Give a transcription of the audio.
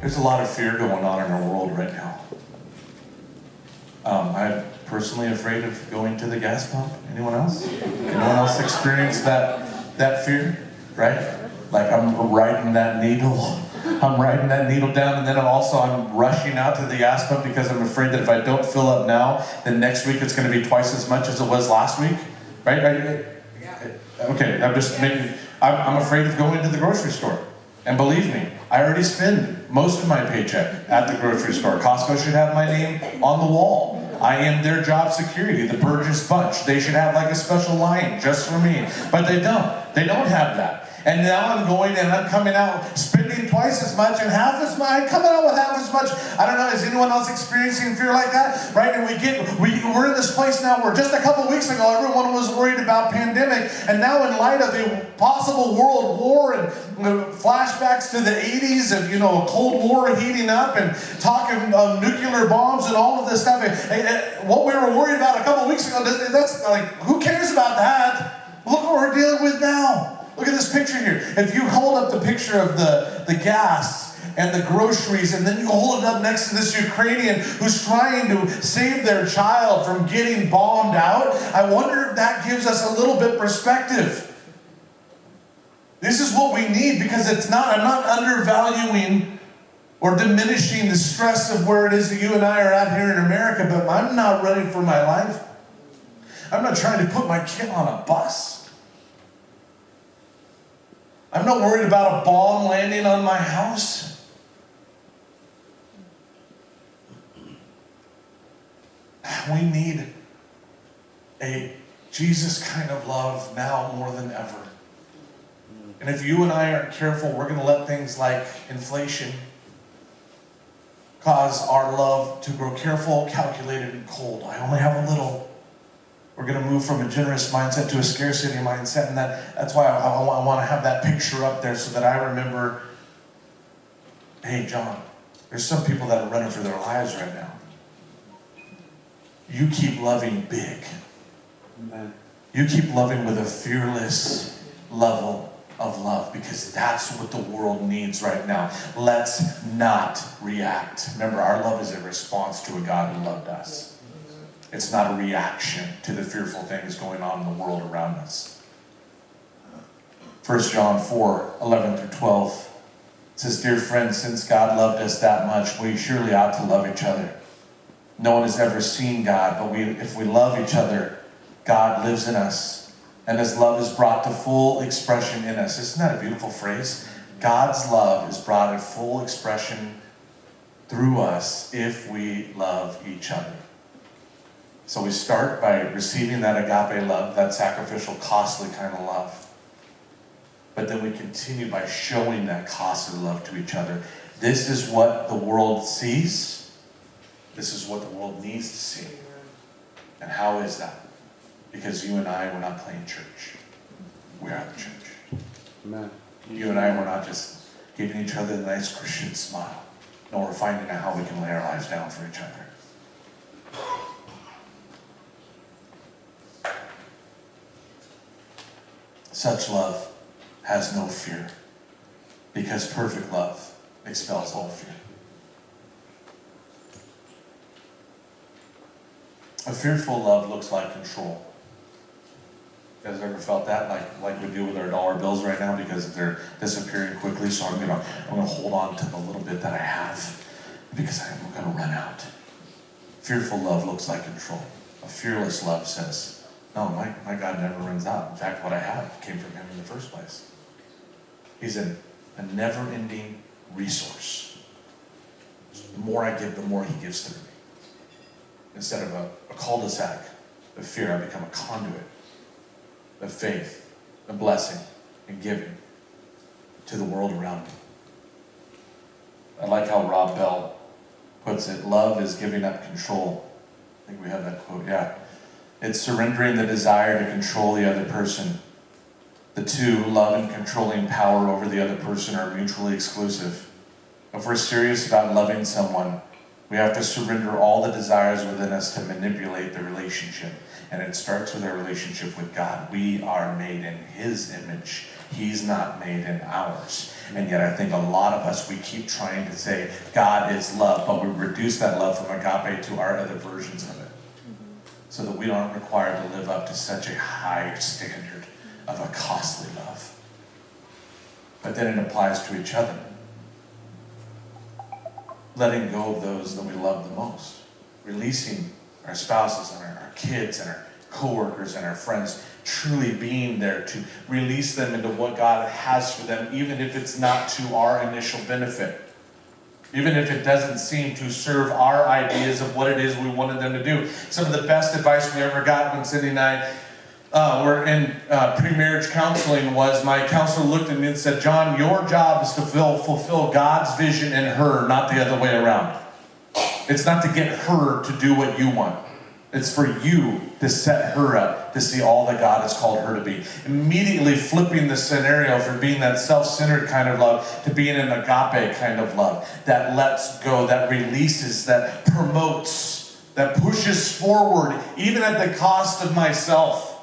There's a lot of fear going on in our world right now. I'm personally afraid of going to the gas pump. Anyone else? Anyone else experience that fear? Right? Like I'm riding that needle. I'm riding that needle down, and then I'm rushing out to the gas pump because I'm afraid that if I don't fill up now, then next week it's going to be twice as much as it was last week. Right? Okay, I'm afraid of going to the grocery store. And believe me, I already spend most of my paycheck at the grocery store. Costco should have my name on the wall. I am their job security, the Burgess Bunch. They should have like a special line just for me. But they don't. They don't have that. And now I'm going and I'm coming out spending twice as much and half as much. I'm coming out with half as much. I don't know, is anyone else experiencing fear like that? Right? And we're in this place now where just a couple weeks ago everyone was worried about pandemic. And now in light of the possible world war and flashbacks to the 80s and, a Cold War heating up and talking of nuclear bombs and all of this stuff. What we were worried about a couple weeks ago, that's like, who cares about that? Look what we're dealing with now. Look at this picture here. If you hold up the picture of the gas and the groceries, and then you hold it up next to this Ukrainian who's trying to save their child from getting bombed out, I wonder if that gives us a little bit perspective. This is what we need, because I'm not undervaluing or diminishing the stress of where it is that you and I are at here in America, but I'm not running for my life. I'm not trying to put my kid on a bus. I'm not worried about a bomb landing on my house. We need a Jesus kind of love now more than ever. And if you and I aren't careful, we're going to let things like inflation cause our love to grow careful, calculated, and cold. I only have a little. We're going to move from a generous mindset to a scarcity mindset, and that's why I want to have that picture up there so that I remember, hey, John, there's some people that are running for their lives right now. You keep loving big. Amen. You keep loving with a fearless level of love, because that's what the world needs right now. Let's not react. Remember, our love is a response to a God who loved us. It's not a reaction to the fearful things going on in the world around us. 1 John 4:11-12 says, "Dear friends, since God loved us that much, we surely ought to love each other. No one has ever seen God, but if we love each other, God lives in us, and His love is brought to full expression in us." Isn't that a beautiful phrase? God's love is brought to full expression through us if we love each other. So we start by receiving that agape love, that sacrificial, costly kind of love. But then we continue by showing that costly love to each other. This is what the world sees. This is what the world needs to see. And how is that? Because you and I, we're not playing church. We are the church. Amen. You and I, we're not just giving each other a nice Christian smile. No, we're finding out how we can lay our lives down for each other. Such love has no fear, because perfect love expels all fear. A fearful love looks like control. You guys ever felt that? Like we do with our dollar bills right now, because they're disappearing quickly, so I'm gonna hold on to the little bit that I have, because I'm gonna run out. Fearful love looks like control. A fearless love says, no, my God never runs out. In fact, what I have came from Him in the first place. He's a never-ending resource. The more I give, the more He gives through me. Instead of a cul-de-sac of fear, I become a conduit of faith, a blessing, and giving to the world around me. I like how Rob Bell puts it. Love is giving up control. I think we have that quote, yeah. It's surrendering the desire to control the other person. The two, love and controlling power over the other person, are mutually exclusive. If we're serious about loving someone, We have to surrender all the desires within us to manipulate the relationship. And it starts with our relationship with God. We are made in His image. He's not made in ours. And yet I think a lot of us, we keep trying to say God is love, but we reduce that love from agape to our other versions of it. So that we aren't required to live up to such a high standard of a costly love. But then it applies to each other. Letting go of those that we love the most. Releasing our spouses and our kids and our co-workers and our friends. Truly being there to release them into what God has for them, even if it's not to our initial benefit. Even if it doesn't seem to serve our ideas of what it is we wanted them to do. Some of the best advice we ever got when Cindy and I were in pre-marriage counseling was my counselor looked at me and said, John, your job is to fulfill God's vision in her, not the other way around. It's not to get her to do what you want. It's for you to set her up to see all that God has called her to be. Immediately flipping the scenario from being that self-centered kind of love to being an agape kind of love that lets go, that releases, that promotes, that pushes forward, even at the cost of myself.